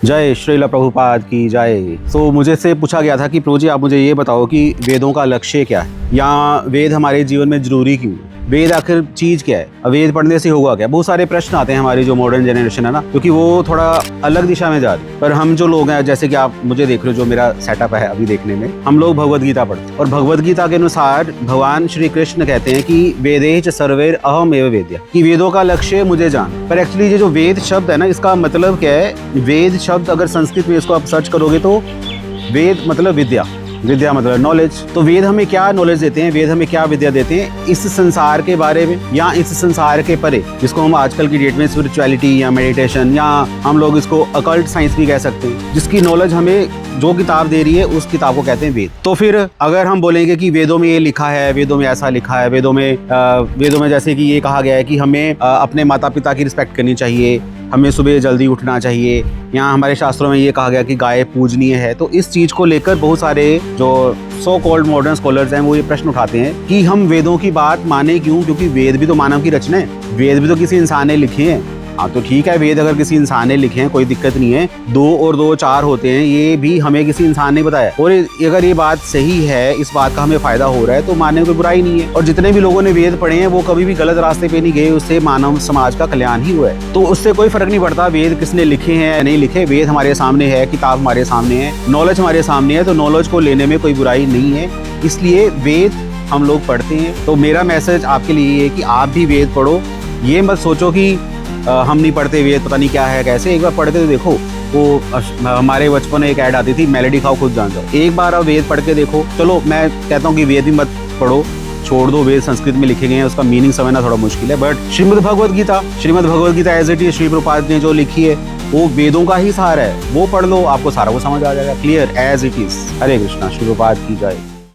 जय श्रील प्रभुपाद की जय। तो मुझे से पूछा गया था कि प्रभु जी आप मुझे ये बताओ कि वेदों का लक्ष्य क्या है, या वेद हमारे जीवन में जरूरी क्यों है, वेद आखिर चीज क्या है, वेद पढ़ने से होगा क्या। बहुत सारे प्रश्न आते हैं हमारी जो मॉडर्न जनरेशन है ना, क्योंकि वो थोड़ा अलग दिशा में जा रही है। पर हम जो लोग हैं, जैसे कि आप मुझे देख रहे हो, जो मेरा सेटअप है अभी देखने में, हम लोग भगवद गीता पढ़ते हैं और भगवद गीता के अनुसार भगवान श्री कृष्ण कहते हैं कि वेदे च सर्वैर अहम एव वेद्य, कि वेदों का लक्ष्य मुझे जान। पर एक्चुअली ये जो वेद शब्द है ना, इसका मतलब क्या है। वेद शब्द अगर संस्कृत में इसको आप सर्च करोगे तो वेद मतलब विद्या, विद्या मतलब नॉलेज। तो वेद हमें क्या नॉलेज देते हैं, वेद हमें क्या विद्या देते हैं इस संसार के बारे में या इस संसार के परे, जिसको हम आजकल की डेट में स्पिरिचुअलिटी या मेडिटेशन या हम लोग इसको अकल्ट साइंस भी कह सकते हैं, जिसकी नॉलेज हमें जो किताब दे रही है उस किताब को कहते हैं वेद। तो फिर अगर हम बोलेंगे कि वेदों में ये लिखा है, वेदों में ऐसा लिखा है, वेदों में जैसे कि ये कहा गया है कि हमें अपने माता पिता की रिस्पेक्ट करनी चाहिए, हमें सुबह जल्दी उठना चाहिए, यहाँ हमारे शास्त्रों में ये कहा गया कि गाय पूजनीय है। तो इस चीज को लेकर बहुत सारे जो सो कॉल्ड मॉडर्न स्कॉलर्स हैं वो ये प्रश्न उठाते हैं कि हम वेदों की बात माने क्यों, क्योंकि वेद भी तो मानव की रचना है, वेद भी तो किसी इंसान ने लिखे हैं। हाँ तो ठीक है, वेद अगर किसी इंसान ने लिखे हैं कोई दिक्कत नहीं है, 2 और 2 4 होते हैं, ये भी हमें किसी इंसान ने बताया। और अगर ये बात सही है, इस बात का हमें फायदा हो रहा है तो मानने में कोई बुराई नहीं है। और जितने भी लोगों ने वेद पढ़े हैं वो कभी भी गलत रास्ते पे नहीं गए, उससे मानव समाज का कल्याण ही हुआ है। तो उससे कोई फर्क नहीं पड़ता वेद किसने लिखे हैं या नहीं लिखे, वेद हमारे सामने है, किताब हमारे सामने है, नॉलेज हमारे सामने है, तो नॉलेज को लेने में कोई बुराई नहीं है। इसलिए वेद हम लोग पढ़ते हैं। तो मेरा मैसेज आपके लिए है कि आप भी वेद पढ़ो। ये मत सोचो कि हम नहीं पढ़ते वेद, पता नहीं क्या है कैसे। एक बार पढ़ के देखो, वो हमारे बचपन में एक ऐड आती थी, मेलेडी खाओ खुद जान जाओ। एक बार आप वेद पढ़ के देखो। चलो मैं कहता हूँ कि वेद भी मत पढ़ो, छोड़ दो, वेद संस्कृत में लिखे गए हैं, उसका मीनिंग समझना थोड़ा मुश्किल है। But Shrimad Bhagavad Gita as it is, Shri Prabhupada ने जो लिखी है वो वेदों का ही सार है, वो पढ़ लो, आपको सारा वो समझ आ जाएगा, क्लियर एज इट इज। हरे कृष्णा, श्री प्रभुपाद की जय।